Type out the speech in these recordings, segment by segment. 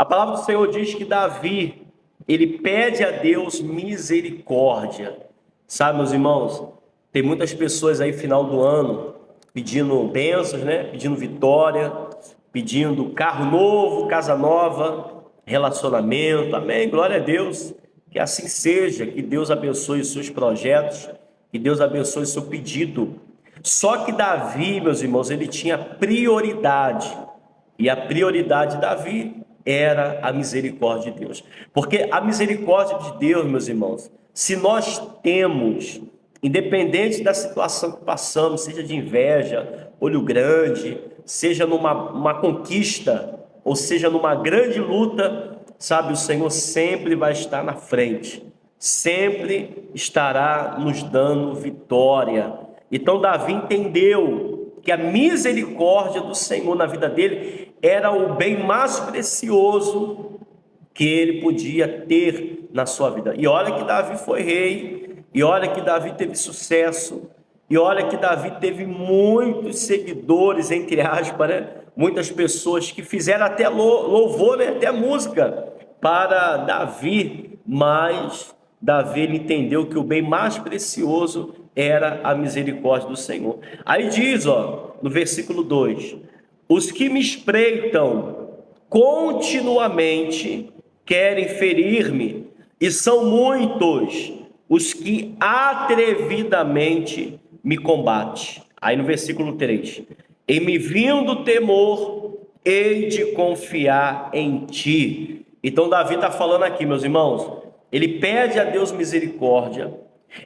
palavra do Senhor diz que Davi, ele pede a Deus misericórdia. Sabe, meus irmãos, tem muitas pessoas aí final do ano pedindo bênçãos, né? Pedindo vitória, pedindo carro novo, casa nova, relacionamento. Amém? Glória a Deus. Que assim seja, que Deus abençoe os seus projetos, que Deus abençoe o seu pedido. Só que Davi, meus irmãos, ele tinha prioridade. E a prioridade de Davi era a misericórdia de Deus. Porque a misericórdia de Deus, meus irmãos, se nós temos, independente da situação que passamos, seja de inveja, olho grande, seja numa conquista, ou seja numa grande luta, sabe, o Senhor sempre vai estar na frente, sempre estará nos dando vitória. Então Davi entendeu que a misericórdia do Senhor na vida dele era o bem mais precioso que ele podia ter na sua vida. E olha que Davi foi rei, e olha que Davi teve sucesso, e olha que Davi teve muitos seguidores, entre aspas, né? Muitas pessoas que fizeram até louvor, né? Até música para Davi, mas Davi ele entendeu que o bem mais precioso era a misericórdia do Senhor. Aí diz, ó, no versículo 2: os que me espreitam continuamente querem ferir-me, e são muitos os que atrevidamente me combatem. Aí no versículo 3: em me vindo temor, hei de confiar em ti. Então Davi está falando aqui, meus irmãos, ele pede a Deus misericórdia,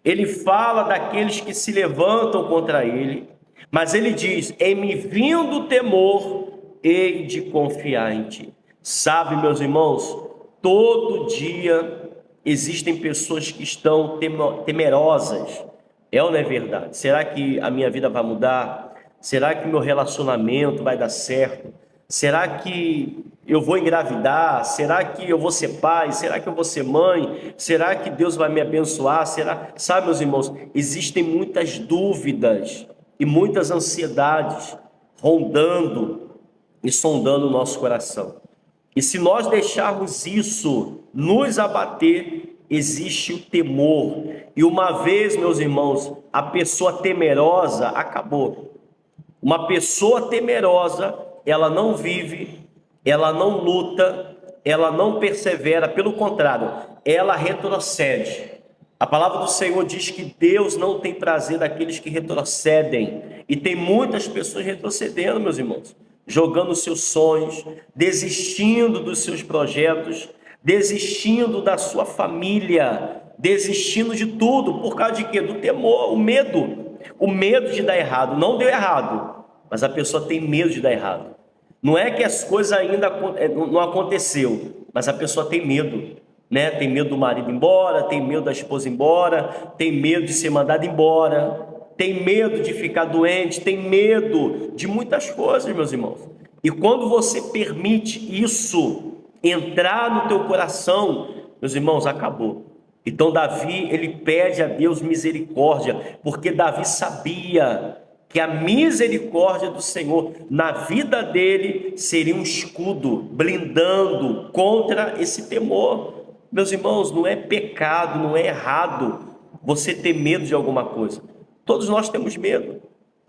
ele fala daqueles que se levantam contra ele, mas ele diz: em me vindo temor, hei de confiar em ti. Sabe, meus irmãos, todo dia existem pessoas que estão temerosas. É ou não é verdade? Será que a minha vida vai mudar? Será que meu relacionamento vai dar certo? Será que eu vou engravidar? Será que eu vou ser pai? Será que eu vou ser mãe? Será que Deus vai me abençoar? Será? Sabe, meus irmãos, existem muitas dúvidas e muitas ansiedades rondando e sondando o nosso coração. E se nós deixarmos isso nos abater, existe o temor. E uma vez, meus irmãos, a pessoa temerosa acabou. Uma pessoa temerosa, ela não vive, ela não luta, ela não persevera, pelo contrário, ela retrocede. A palavra do Senhor diz que Deus não tem prazer daqueles que retrocedem. E tem muitas pessoas retrocedendo, meus irmãos, jogando seus sonhos, desistindo dos seus projetos, desistindo da sua família, desistindo de tudo. Por causa de quê? Do temor, o medo de dar errado. Não deu errado, mas a pessoa tem medo de dar errado. Não é que as coisas ainda não aconteceu, mas a pessoa tem medo, né? Tem medo do marido ir embora, tem medo da esposa ir embora, tem medo de ser mandado embora, tem medo de ficar doente, tem medo de muitas coisas, meus irmãos. E quando você permite isso entrar no teu coração, meus irmãos, acabou. Então Davi, ele pede a Deus misericórdia, porque Davi sabia que a misericórdia do Senhor na vida dele seria um escudo, blindando contra esse temor. Meus irmãos, não é pecado, não é errado você ter medo de alguma coisa. Todos nós temos medo,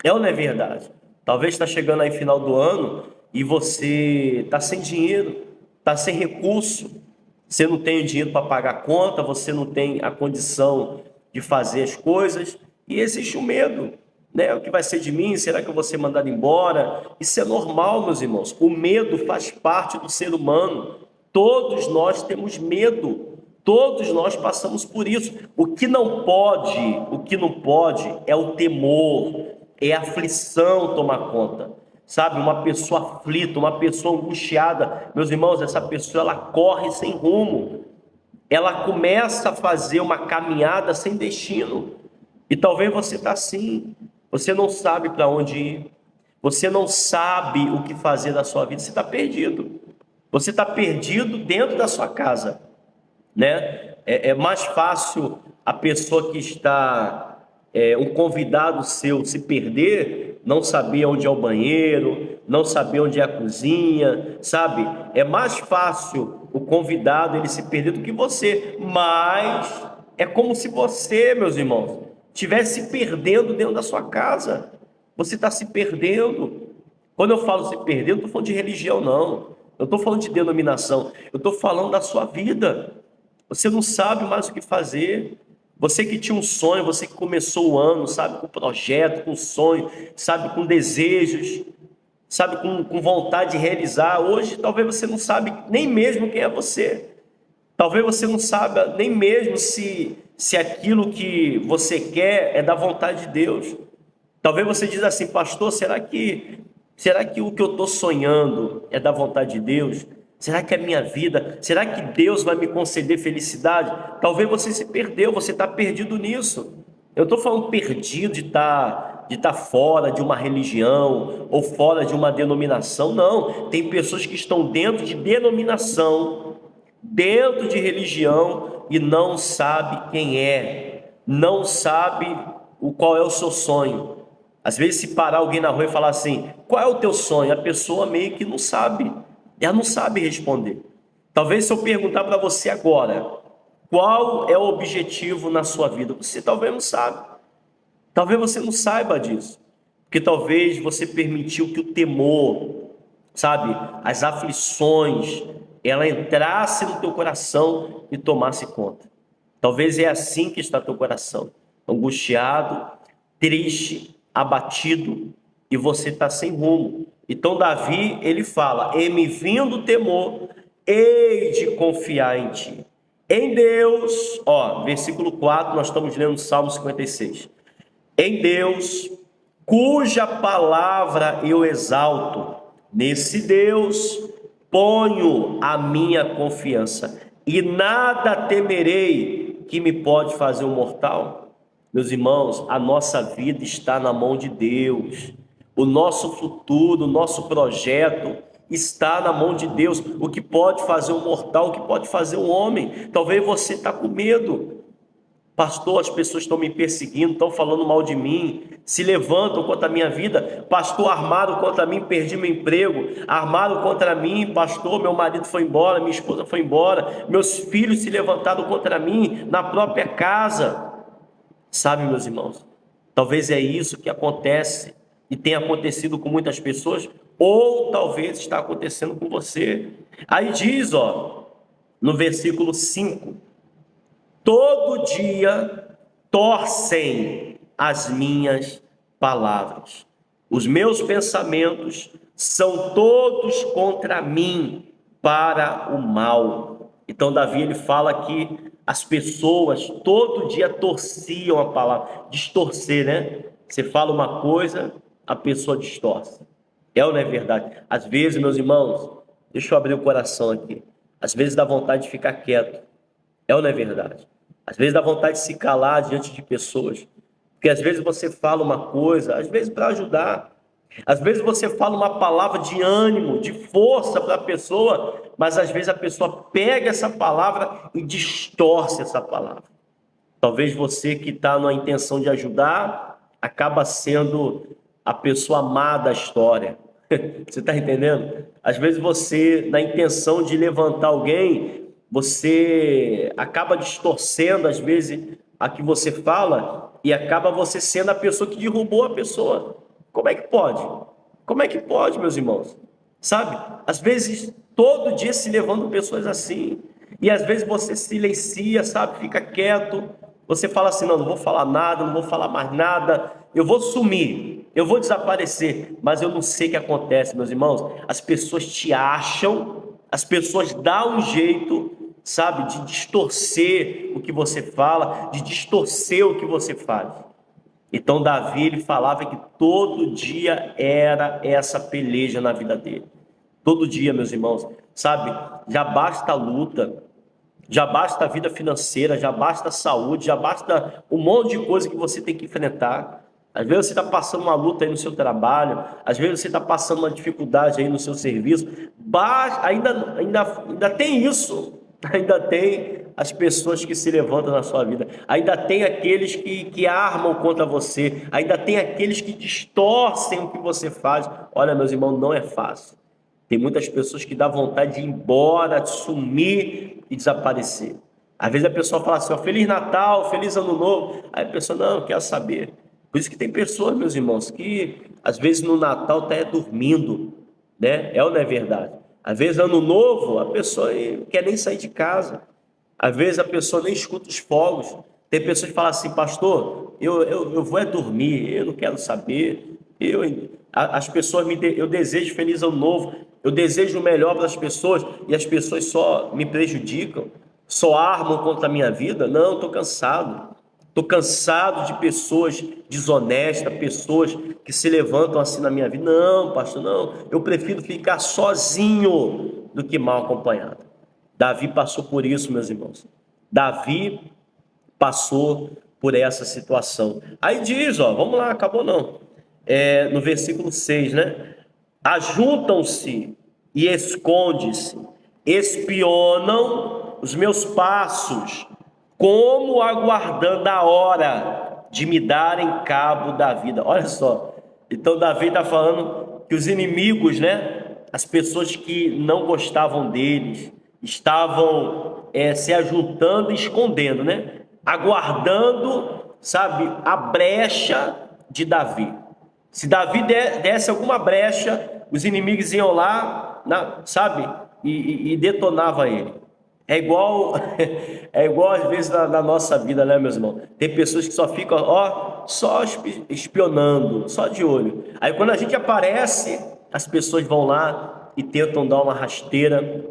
é ou não é verdade? Talvez está chegando aí final do ano e você está sem dinheiro, está sem recurso, você não tem o dinheiro para pagar a conta, você não tem a condição de fazer as coisas e existe o medo, né? O que vai ser de mim? Será que eu vou ser mandado embora? Isso é normal, meus irmãos. O medo faz parte do ser humano. Todos nós temos medo. Todos nós passamos por isso. O que não pode é o temor, é a aflição tomar conta. Sabe, uma pessoa aflita, uma pessoa angustiada, meus irmãos, essa pessoa ela corre sem rumo. Ela começa a fazer uma caminhada sem destino. E talvez você está assim, você não sabe para onde ir, você não sabe o que fazer da sua vida, você está perdido. Você está perdido dentro da sua casa, né? É mais fácil a pessoa que está um convidado seu se perder, não saber onde é o banheiro, não saber onde é a cozinha, sabe? É mais fácil o convidado ele se perder do que você, mas é como se você, meus irmãos, estivesse se perdendo dentro da sua casa. Você está se perdendo. Quando eu falo se perder, eu não estou falando de religião, não. Eu estou falando de denominação. Eu estou falando da sua vida. Você não sabe mais o que fazer. Você que tinha um sonho, você que começou o ano, sabe, com projeto, com sonho, sabe, com desejos, sabe, com vontade de realizar. Hoje, talvez você não sabe nem mesmo quem é você. Talvez você não saiba nem mesmo se aquilo que você quer é da vontade de Deus. Talvez você diz assim, pastor, será que o que eu estou sonhando é da vontade de Deus? Será que é a minha vida? Será que Deus vai me conceder felicidade? Talvez você se perdeu, você está perdido nisso. Eu estou falando perdido de tá fora de uma religião ou fora de uma denominação. Não, tem pessoas que estão dentro de denominação, dentro de religião e não sabe quem é, não sabe qual é o seu sonho. Às vezes, se parar alguém na rua e falar assim, qual é o teu sonho? A pessoa meio que não sabe, ela não sabe responder. Talvez se eu perguntar para você agora, qual é o objetivo na sua vida? Você talvez não sabe, talvez você não saiba disso, porque talvez você permitiu que o temor, sabe, as aflições, ela entrasse no teu coração e tomasse conta. Talvez é assim que está teu coração, angustiado, triste, abatido, e você está sem rumo. Então Davi, ele fala, e me vindo o temor, hei de confiar em ti. Em Deus, versículo 4, nós estamos lendo Salmo 56. Em Deus, cuja palavra eu exalto, nesse Deus ponho a minha confiança, e nada temerei que me pode fazer um mortal. Meus irmãos, a nossa vida está na mão de Deus. O nosso futuro, o nosso projeto está na mão de Deus. O que pode fazer um mortal, o que pode fazer um homem. Talvez você está com medo. Pastor, as pessoas estão me perseguindo, estão falando mal de mim, se levantam contra a minha vida. Pastor, armaram contra mim, perdi meu emprego. Armaram contra mim, pastor, meu marido foi embora, minha esposa foi embora. Meus filhos se levantaram contra mim na própria casa. Sabe, meus irmãos, talvez é isso que acontece e tem acontecido com muitas pessoas, ou talvez está acontecendo com você. Aí diz, no versículo 5, todo dia torcem as minhas palavras. Os meus pensamentos são todos contra mim para o mal. Então Davi ele fala que as pessoas todo dia torciam a palavra, distorcer, né? Você fala uma coisa, a pessoa distorce. É ou não é verdade? Às vezes, meus irmãos, deixa eu abrir o coração aqui. Às vezes dá vontade de ficar quieto. É ou não é verdade? Às vezes dá vontade de se calar diante de pessoas. Porque às vezes você fala uma coisa, às vezes para ajudar. Às vezes você fala uma palavra de ânimo, de força para a pessoa, mas às vezes a pessoa pega essa palavra e distorce essa palavra. Talvez você que está na intenção de ajudar, acaba sendo a pessoa má da história. Você está entendendo? Às vezes você, na intenção de levantar alguém, você acaba distorcendo, às vezes, a que você fala e acaba você sendo a pessoa que derrubou a pessoa. Como é que pode? Como é que pode, meus irmãos? Sabe? Às vezes, todo dia se levantam pessoas assim. E às vezes você silencia, sabe? Fica quieto. Você fala assim, não vou falar nada, não vou falar mais nada. Eu vou sumir, eu vou desaparecer. Mas eu não sei o que acontece, meus irmãos. As pessoas te acham, as pessoas dão um jeito, sabe? De distorcer o que você fala, de distorcer o que você faz. Então Davi ele falava que todo dia era essa peleja na vida dele. Todo dia, meus irmãos, sabe? Já basta a luta, já basta a vida financeira, já basta a saúde, já basta um monte de coisa que você tem que enfrentar. Às vezes você está passando uma luta aí no seu trabalho, às vezes você está passando uma dificuldade aí no seu serviço, ainda tem isso, ainda tem as pessoas que se levantam na sua vida, ainda tem aqueles que armam contra você, ainda tem aqueles que distorcem o que você faz. Olha, meus irmãos, não é fácil. Tem muitas pessoas que dá vontade de ir embora, de sumir e desaparecer. Às vezes a pessoa fala assim, ó, Feliz Natal, Feliz Ano Novo. Aí a pessoa, não, quer saber. Por isso que tem pessoas, meus irmãos, que às vezes no Natal está dormindo, né? É ou não é verdade? Às vezes Ano Novo, a pessoa não quer nem sair de casa. Às vezes a pessoa nem escuta os fogos. Tem pessoas que falam assim, pastor, eu vou dormir, eu não quero saber. As pessoas eu desejo Feliz Ano Novo, eu desejo o melhor para as pessoas e as pessoas só me prejudicam, só armam contra a minha vida. Não, estou cansado. Estou cansado de pessoas desonestas, pessoas que se levantam assim na minha vida. Não, pastor, não. Eu prefiro ficar sozinho do que mal acompanhado. Davi passou por isso, meus irmãos. Davi passou por essa situação. Aí diz, ó, vamos lá, acabou não. No versículo 6, né? Ajuntam-se e esconde-se, espionam os meus passos, como aguardando a hora de me darem cabo da vida. Olha só, então Davi está falando que os inimigos, né, as pessoas que não gostavam deles, estavam se ajuntando e escondendo, né, aguardando, sabe, a brecha de Davi. Se Davi desse alguma brecha, os inimigos iam lá, sabe, e detonava ele. É igual, é igual às vezes na nossa vida, né, meus irmãos? Tem pessoas que só ficam, ó, só espionando, só de olho. Aí quando a gente aparece, as pessoas vão lá e tentam dar uma rasteira,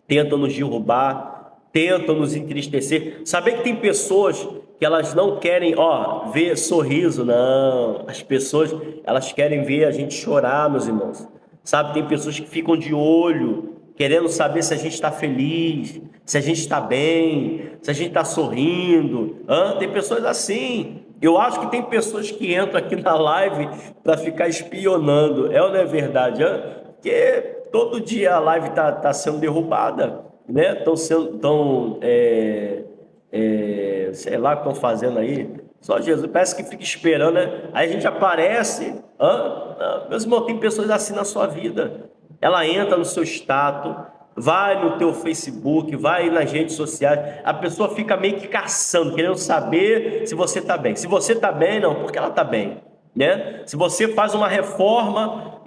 tentam nos derrubar, tentam nos entristecer. Saber que tem pessoas que elas não querem, ó, ver sorriso, não. As pessoas, elas querem ver a gente chorar, meus irmãos. Sabe, tem pessoas que ficam de olho, querendo saber se a gente está feliz, se a gente está bem, se a gente está sorrindo. Tem pessoas assim. Eu acho que tem pessoas que entram aqui na live para ficar espionando. É ou não é verdade? Porque todo dia a live tá sendo derrubada, né? Estão sendo, sei lá o que estão fazendo aí. Só Jesus, parece que fica esperando, né? Aí a gente aparece. Meus irmãos, tem pessoas assim na sua vida. Ela entra no seu status, vai no teu Facebook, vai nas redes sociais, a pessoa fica meio que caçando, querendo saber se você está bem. Se você está bem, não, porque ela está bem, né? Se você faz uma reforma,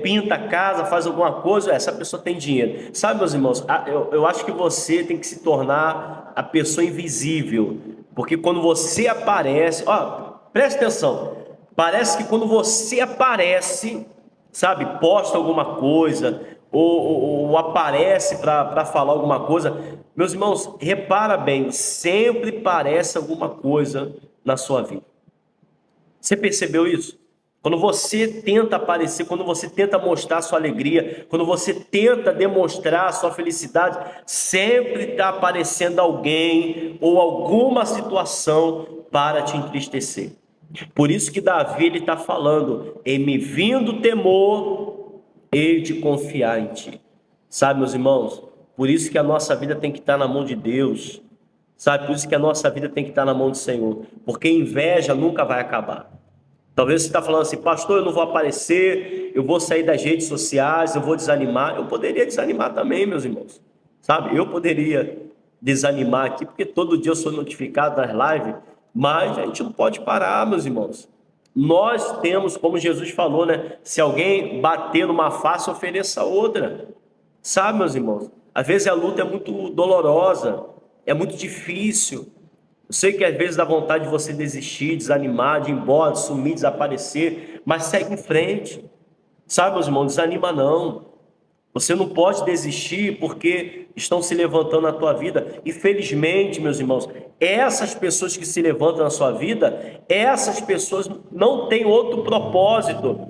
pinta a casa, faz alguma coisa, essa pessoa tem dinheiro. Sabe, meus irmãos, eu acho que você tem que se tornar a pessoa invisível, porque quando você aparece, presta atenção, parece que quando você aparece, sabe, posta alguma coisa ou aparece para falar alguma coisa, meus irmãos, repara bem, sempre parece alguma coisa na sua vida. Você percebeu isso? Quando você tenta aparecer, quando você tenta mostrar a sua alegria, quando você tenta demonstrar a sua felicidade, sempre está aparecendo alguém ou alguma situação para te entristecer. Por isso que Davi ele está falando, em me vindo temor, hei de confiar em ti. Sabe, meus irmãos, por isso que a nossa vida tem que estar na mão de Deus. Sabe, por isso que a nossa vida tem que estar na mão do Senhor. Porque inveja nunca vai acabar. Talvez você está falando assim, pastor, eu não vou aparecer, eu vou sair das redes sociais, eu vou desanimar. Eu poderia desanimar também, meus irmãos. Sabe, eu poderia desanimar aqui, porque todo dia eu sou notificado nas lives. Mas a gente não pode parar, meus irmãos. Nós temos, como Jesus falou, né? Se alguém bater numa face, ofereça outra. Sabe, meus irmãos? Às vezes a luta é muito dolorosa, é muito difícil. Eu sei que às vezes dá vontade de você desistir, desanimar, de ir embora, de sumir, desaparecer, mas segue em frente. Sabe, meus irmãos, desanima não. Você não pode desistir porque estão se levantando na tua vida. Infelizmente, meus irmãos, essas pessoas que se levantam na sua vida, essas pessoas não têm outro propósito.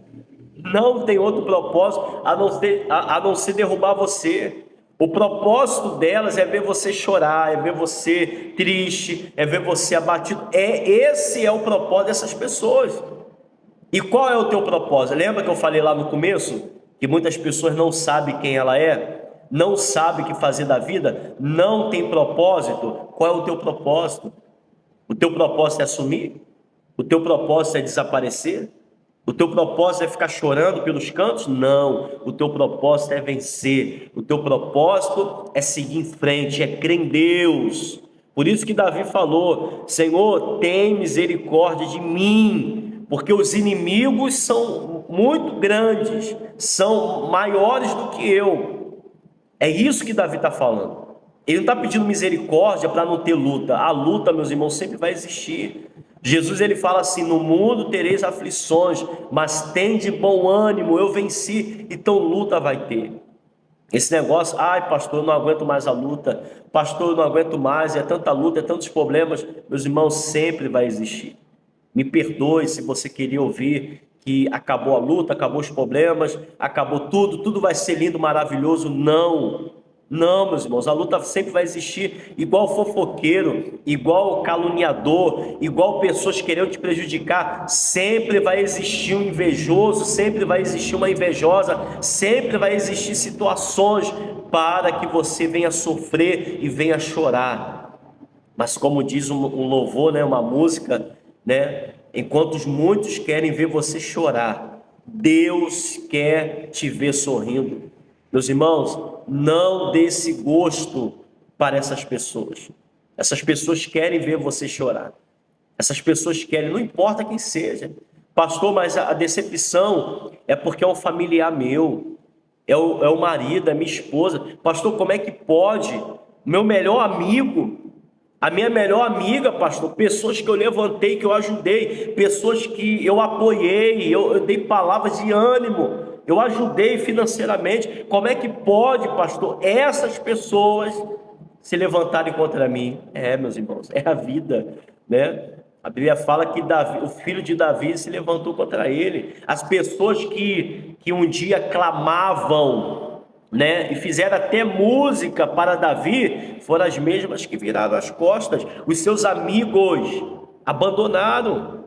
Não tem outro propósito a não ser derrubar você. O propósito delas é ver você chorar, é ver você triste, é ver você abatido. Esse é o propósito dessas pessoas. E qual é o teu propósito? Lembra que eu falei lá no começo? Que muitas pessoas não sabem quem ela é. não sabe o que fazer da vida, não tem propósito. Qual é o teu propósito? O teu propósito é sumir? O teu propósito é desaparecer? O teu propósito é ficar chorando pelos cantos? Não. O teu propósito é vencer. O teu propósito é seguir em frente, é crer em Deus. Por isso que Davi falou: Senhor, tem misericórdia de mim, porque os inimigos são muito grandes, são maiores do que eu. É isso que Davi está falando. Ele não está pedindo misericórdia para não ter luta. A luta, meus irmãos, sempre vai existir. Jesus, ele fala assim: no mundo tereis aflições, mas tende bom ânimo, eu venci. Então luta vai ter. Esse negócio, ai pastor, eu não aguento mais a luta, pastor, eu não aguento mais, é tanta luta, é tantos problemas. Meus irmãos, sempre vai existir. Me perdoe se você queria ouvir que acabou a luta, acabou os problemas, acabou tudo, tudo vai ser lindo, maravilhoso. Não, não, meus irmãos, a luta sempre vai existir, igual fofoqueiro, igual caluniador, igual pessoas querendo te prejudicar. Sempre vai existir um invejoso, sempre vai existir uma invejosa, sempre vai existir situações para que você venha sofrer e venha chorar. Mas como diz um louvor, né, uma música, né, enquanto muitos querem ver você chorar, Deus quer te ver sorrindo. Meus irmãos, não dê esse gosto para essas pessoas. Essas pessoas querem ver você chorar. Essas pessoas querem, não importa quem seja. Pastor, mas a decepção é porque é um familiar meu, é o marido, é minha esposa. Pastor, como é que pode? Meu melhor amigo, a minha melhor amiga, pastor, pessoas que eu levantei, que eu ajudei, pessoas que eu apoiei, eu dei palavras de ânimo, eu ajudei financeiramente. Como é que pode, pastor, essas pessoas se levantarem contra mim? É, meus irmãos, é a vida, né? A Bíblia fala que Davi, o filho de Davi se levantou contra ele. As pessoas que um dia clamavam, né, e fizeram até música para Davi, foram as mesmas que viraram as costas. Os seus amigos abandonaram.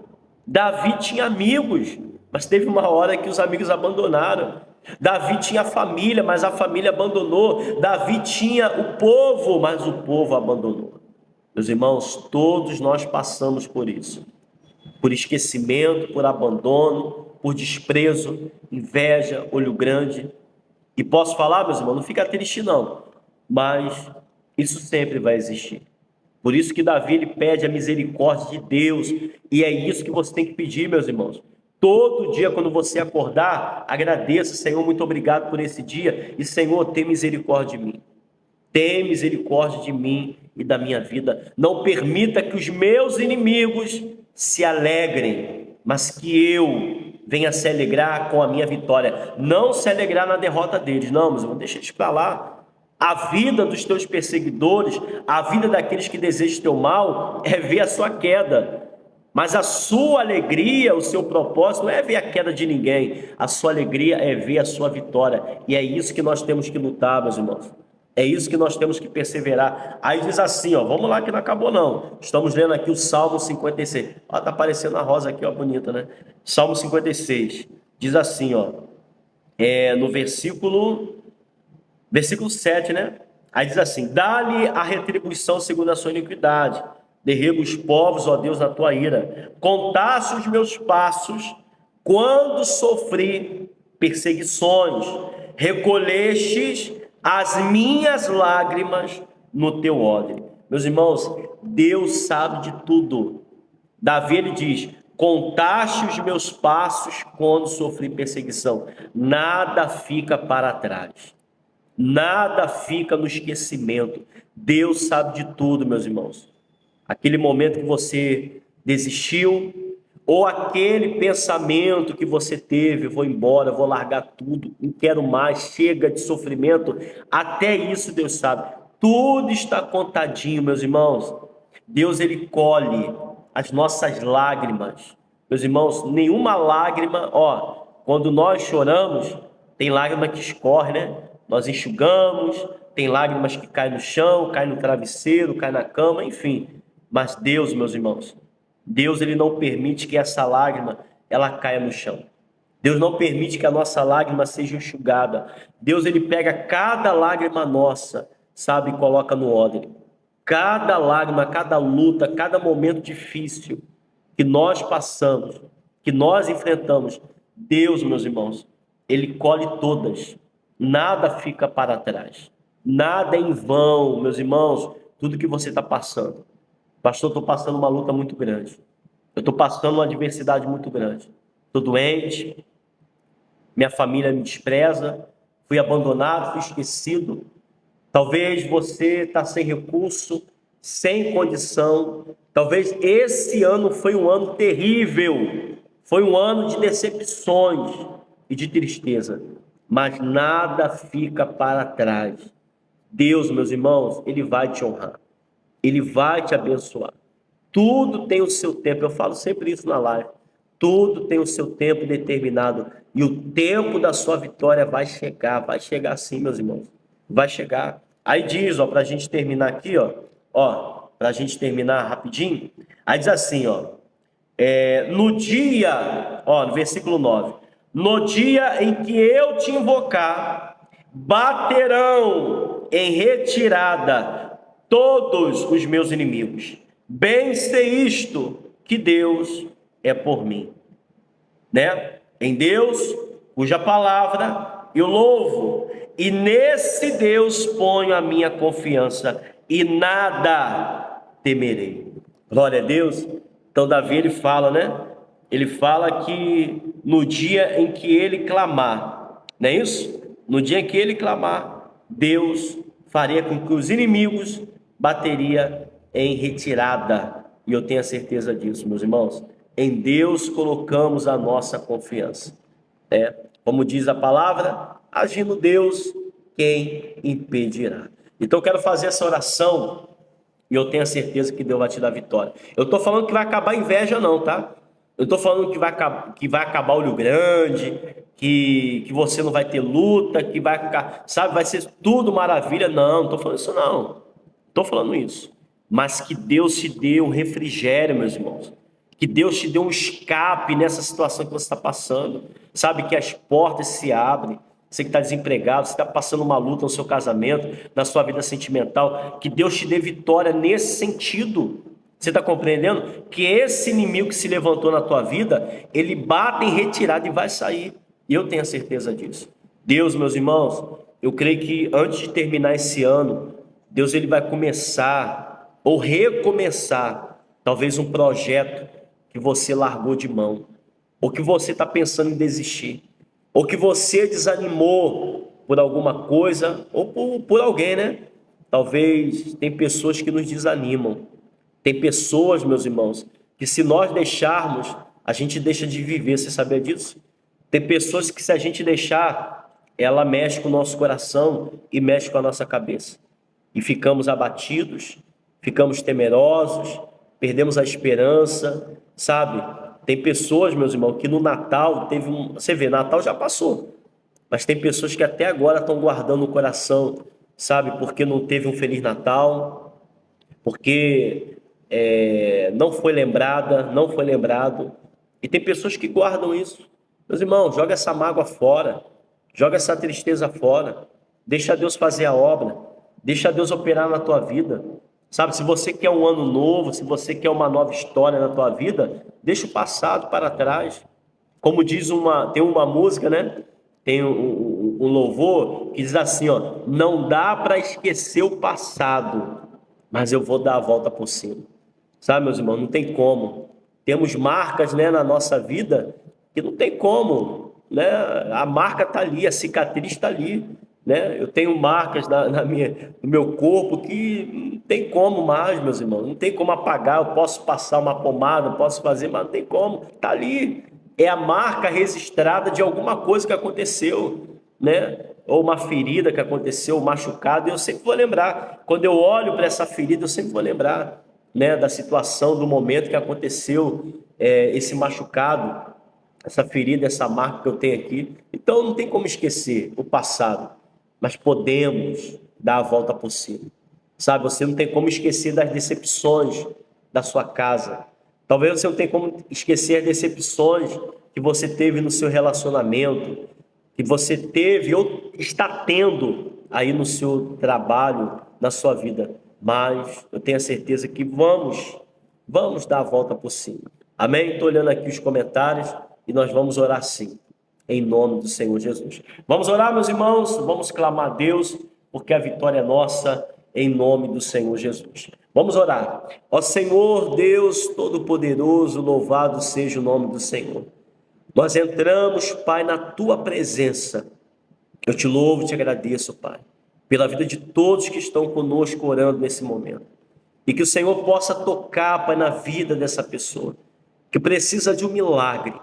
Davi tinha amigos, mas teve uma hora que os amigos abandonaram. Davi tinha família, mas a família abandonou. Davi tinha o povo, mas o povo abandonou. Meus irmãos, todos nós passamos por isso. Por esquecimento, por abandono, por desprezo, inveja, olho grande. E posso falar, meus irmãos, não fica triste não, mas isso sempre vai existir. Por isso que Davi, ele pede a misericórdia de Deus, e é isso que você tem que pedir, meus irmãos. Todo dia, quando você acordar, agradeça: Senhor, muito obrigado por esse dia, e Senhor, tem misericórdia de mim. Tem misericórdia de mim e da minha vida. Não permita que os meus inimigos se alegrem, mas que eu venha se alegrar com a minha vitória. Não se alegrar na derrota deles. Não, mas eu vou deixar eles para lá. A vida dos teus perseguidores, a vida daqueles que desejam teu mal, é ver a sua queda. Mas a sua alegria, o seu propósito, não é ver a queda de ninguém. A sua alegria é ver a sua vitória. E é isso que nós temos que lutar, meus irmãos. É isso que nós temos que perseverar. Aí diz assim, ó, vamos lá que não acabou não. Estamos lendo aqui o Salmo 56. Ó, tá aparecendo a rosa aqui, ó, bonita, né? Salmo 56. Diz assim, ó, no versículo 7, né? Aí diz assim: dá-lhe a retribuição segundo a sua iniquidade. Derriba os povos, ó Deus, na tua ira. Contaste os meus passos quando sofri perseguições. Recolhestes as minhas lágrimas no teu odre. Meus irmãos, Deus sabe de tudo. Davi, ele diz: contaste os meus passos quando sofri perseguição. Nada fica para trás. Nada fica no esquecimento. Deus sabe de tudo, meus irmãos. Aquele momento que você desistiu, ou aquele pensamento que você teve: vou embora, vou largar tudo, não quero mais, chega de sofrimento. Até isso Deus sabe. Tudo está contadinho, meus irmãos. Deus, ele colhe as nossas lágrimas. Meus irmãos, nenhuma lágrima, ó, quando nós choramos, tem lágrima que escorre, né? Nós enxugamos, tem lágrimas que caem no chão, caem no travesseiro, caem na cama, enfim. Mas Deus, meus irmãos, Deus, ele não permite que essa lágrima ela caia no chão. Deus não permite que a nossa lágrima seja enxugada. Deus, ele pega cada lágrima nossa, sabe, e coloca no odre. Cada lágrima, cada luta, cada momento difícil que nós passamos, que nós enfrentamos, Deus, meus irmãos, ele colhe todas. Nada fica para trás. Nada é em vão, meus irmãos, tudo que você está passando. Pastor, estou passando uma luta muito grande. Eu estou passando uma adversidade muito grande. Estou doente, minha família me despreza, fui abandonado, fui esquecido. Talvez você está sem recurso, sem condição. Talvez esse ano foi um ano terrível. Foi um ano de decepções e de tristeza. Mas nada fica para trás. Deus, meus irmãos, ele vai te honrar. Ele vai te abençoar. Tudo tem o seu tempo. Eu falo sempre isso na live. Tudo tem o seu tempo determinado. E o tempo da sua vitória vai chegar. Vai chegar sim, meus irmãos. Vai chegar. Aí diz, ó, para a gente terminar aqui, ó, para a gente terminar rapidinho. Aí diz assim, ó. No dia, ó, no versículo 9. No dia em que eu te invocar, baterão em retirada todos os meus inimigos. Bem sei isto, que Deus é por mim, né? Em Deus, cuja palavra eu louvo, e nesse Deus ponho a minha confiança, e nada temerei. Glória a Deus. Então Davi, ele fala, né? Ele fala que no dia em que ele clamar, não é isso? No dia em que ele clamar, Deus faria com que os inimigos bateria em retirada. E eu tenho a certeza disso, meus irmãos. Em Deus colocamos a nossa confiança. Como diz a palavra, agindo Deus, quem impedirá? Então eu quero fazer essa oração e eu tenho a certeza que Deus vai te dar vitória. Eu estou falando que vai acabar a inveja não, tá? Eu estou falando que vai acabar o olho grande, que você não vai ter luta, que vai ficar, sabe, vai ser tudo maravilha. Não estou falando isso não. Estou falando isso. Mas que Deus te dê um refrigério, meus irmãos. Que Deus te dê um escape nessa situação que você está passando. Sabe, que as portas se abrem. Você que está desempregado, você está passando uma luta no seu casamento, na sua vida sentimental. Que Deus te dê vitória nesse sentido. Você está compreendendo? Que esse inimigo que se levantou na tua vida, ele bate em retirada e vai sair. E eu tenho a certeza disso. Deus, meus irmãos, eu creio que antes de terminar esse ano, Deus ele vai começar ou recomeçar talvez um projeto que você largou de mão, ou que você está pensando em desistir, ou que você desanimou por alguma coisa, ou por alguém, né? Talvez tem pessoas que nos desanimam. Tem pessoas, meus irmãos, que se nós deixarmos, a gente deixa de viver. Você sabia disso? Tem pessoas que se a gente deixar, ela mexe com o nosso coração e mexe com a nossa cabeça. E ficamos abatidos, ficamos temerosos, perdemos a esperança, sabe? Tem pessoas, meus irmãos, que no Natal Você vê, Natal já passou, mas tem pessoas que até agora estão guardando no coração, sabe? Porque não teve um Feliz Natal, porque não foi lembrada, não foi lembrado. E tem pessoas que guardam isso. Meus irmãos, joga essa mágoa fora, joga essa tristeza fora, deixa Deus fazer a obra, deixa Deus operar na tua vida. Sabe, se você quer um ano novo, se você quer uma nova história na tua vida, deixa o passado para trás. Como diz tem uma música, né? Tem um louvor que diz assim, ó: não dá para esquecer o passado, mas eu vou dar a volta por cima. Sabe, meus irmãos, não tem como. Temos marcas, né, na nossa vida que não tem como, né? A marca está ali, a cicatriz está ali, né? Eu tenho marcas no meu corpo que não tem como mais, meus irmãos. Não tem como apagar. Eu posso passar uma pomada, posso fazer, mas não tem como. Está ali. É a marca registrada de alguma coisa que aconteceu, né? Ou uma ferida que aconteceu, um machucado. E eu sempre vou lembrar. Quando eu olho para essa ferida, eu sempre vou lembrar, né, da situação, do momento que aconteceu esse machucado, essa ferida, essa marca que eu tenho aqui. Então não tem como esquecer o passado, mas podemos dar a volta por cima. Sabe, você não tem como esquecer das decepções da sua casa. Talvez você não tenha como esquecer as decepções que você teve no seu relacionamento, que você teve ou está tendo aí no seu trabalho, na sua vida. Mas eu tenho a certeza que vamos dar a volta por cima. Amém? Estou olhando aqui os comentários e nós vamos orar sim, em nome do Senhor Jesus. Vamos orar, meus irmãos, vamos clamar a Deus, porque a vitória é nossa, em nome do Senhor Jesus. Vamos orar. Ó Senhor Deus Todo-Poderoso, louvado seja o nome do Senhor. Nós entramos, Pai, na Tua presença. Eu te louvo e te agradeço, Pai, pela vida de todos que estão conosco orando nesse momento. E que o Senhor possa tocar, Pai, na vida dessa pessoa, que precisa de um milagre,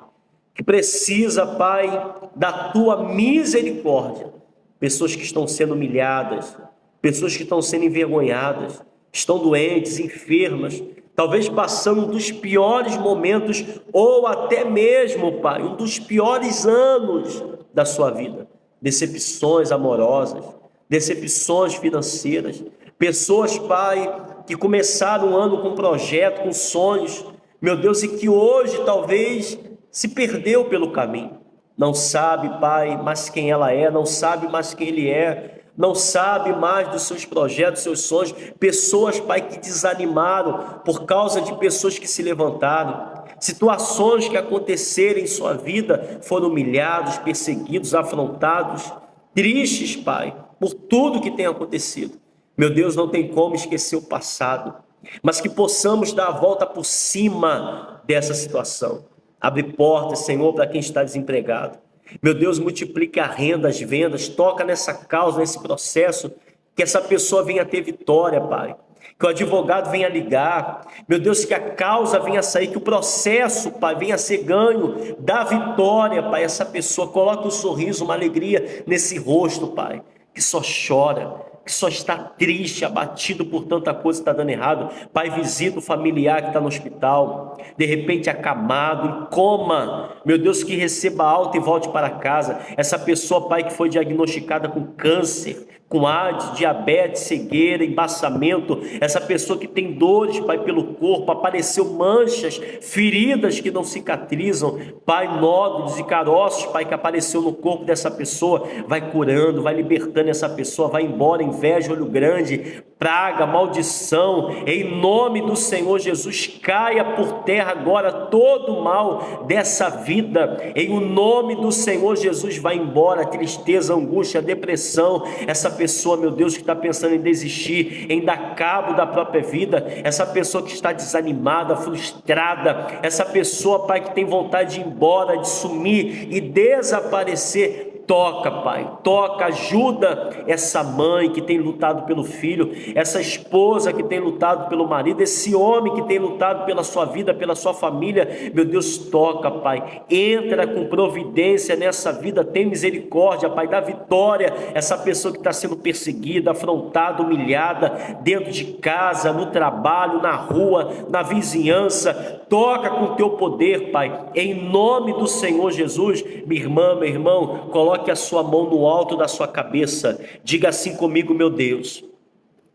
que precisa, Pai, da Tua misericórdia. Pessoas que estão sendo humilhadas, pessoas que estão sendo envergonhadas, estão doentes, enfermas, talvez passando um dos piores momentos, ou até mesmo, Pai, um dos piores anos da sua vida. Decepções amorosas, decepções financeiras, pessoas, Pai, que começaram o ano com um projeto, com sonhos, meu Deus, e que hoje talvez se perdeu pelo caminho. Não sabe, Pai, mais quem ela é, não sabe mais quem ele é, não sabe mais dos seus projetos, seus sonhos. Pessoas, Pai, que desanimaram por causa de pessoas que se levantaram. Situações que aconteceram em sua vida, foram humilhados, perseguidos, afrontados, tristes, Pai, por tudo que tem acontecido. Meu Deus, não tem como esquecer o passado, mas que possamos dar a volta por cima dessa situação. Abre portas, Senhor, para quem está desempregado. Meu Deus, multiplique a renda, as vendas, toca nessa causa, nesse processo, que essa pessoa venha ter vitória, Pai. Que o advogado venha ligar, meu Deus, que a causa venha sair, que o processo, Pai, venha ser ganho, dá vitória, Pai, essa pessoa, coloque um sorriso, uma alegria nesse rosto, Pai, que só chora, que só está triste, abatido por tanta coisa que está dando errado. Pai, visita o familiar que está no hospital, de repente acamado, em coma, meu Deus, que receba alta e volte para casa. Essa pessoa, Pai, que foi diagnosticada com câncer, com AIDS, diabetes, cegueira, embaçamento, essa pessoa que tem dores, Pai, pelo corpo, apareceu manchas, feridas que não cicatrizam, Pai, nódulos e caroços, Pai, que apareceu no corpo dessa pessoa, vai curando, vai libertando essa pessoa, vai embora, inveja, olho grande, praga, maldição, em nome do Senhor Jesus, caia por terra agora todo o mal dessa vida, em o nome do Senhor Jesus, vai embora a tristeza, a angústia, a depressão, essa pessoa, meu Deus, que está pensando em desistir, em dar cabo da própria vida, essa pessoa que está desanimada, frustrada, essa pessoa, Pai, que tem vontade de ir embora, de sumir e desaparecer. Toca, Pai, toca, ajuda essa mãe que tem lutado pelo filho, essa esposa que tem lutado pelo marido, esse homem que tem lutado pela sua vida, pela sua família. Meu Deus, toca, Pai, entra com providência nessa vida, tem misericórdia, Pai, dá vitória essa pessoa que está sendo perseguida, afrontada, humilhada, dentro de casa, no trabalho, na rua, na vizinhança. Toca com o teu poder, Pai, em nome do Senhor Jesus. Minha irmã, meu irmão, coloque a sua mão no alto da sua cabeça, diga assim comigo: meu Deus,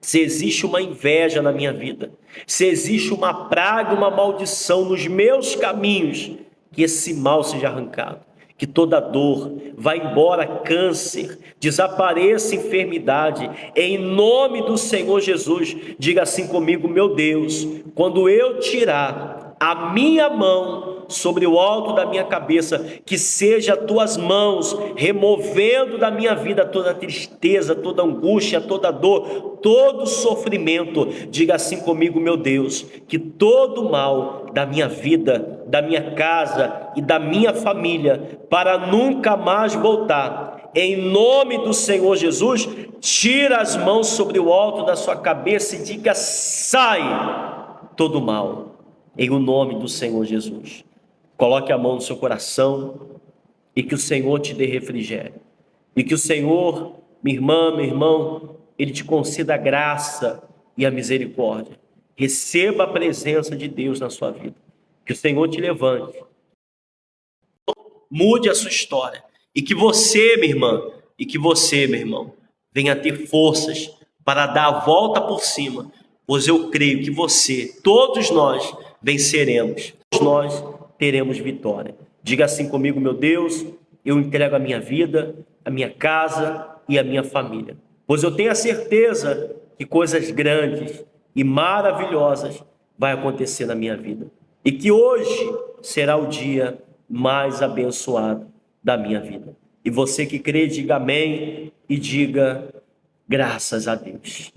se existe uma inveja na minha vida, se existe uma praga, uma maldição nos meus caminhos, que esse mal seja arrancado, que toda dor vá embora, câncer, desapareça enfermidade, em nome do Senhor Jesus. Diga assim comigo: meu Deus, quando eu tirar a minha mão sobre o alto da minha cabeça, que seja tuas mãos removendo da minha vida toda tristeza, toda angústia, toda dor, todo sofrimento. Diga assim comigo: meu Deus, que todo mal da minha vida, da minha casa e da minha família, para nunca mais voltar, em nome do Senhor Jesus, tira as mãos sobre o alto da sua cabeça e diga: sai todo mal, em o nome do Senhor Jesus. Coloque a mão no seu coração e que o Senhor te dê refrigério. E que o Senhor, minha irmã, meu irmão, Ele te conceda a graça e a misericórdia. Receba a presença de Deus na sua vida. Que o Senhor te levante. Mude a sua história. E que você, minha irmã, e que você, meu irmão, venha ter forças para dar a volta por cima. Pois eu creio que você, todos nós, venceremos, nós teremos vitória. Diga assim comigo: meu Deus, eu entrego a minha vida, a minha casa e a minha família, pois eu tenho a certeza que coisas grandes e maravilhosas vai acontecer na minha vida, e que hoje será o dia mais abençoado da minha vida. E você que crê, diga amém e diga graças a Deus.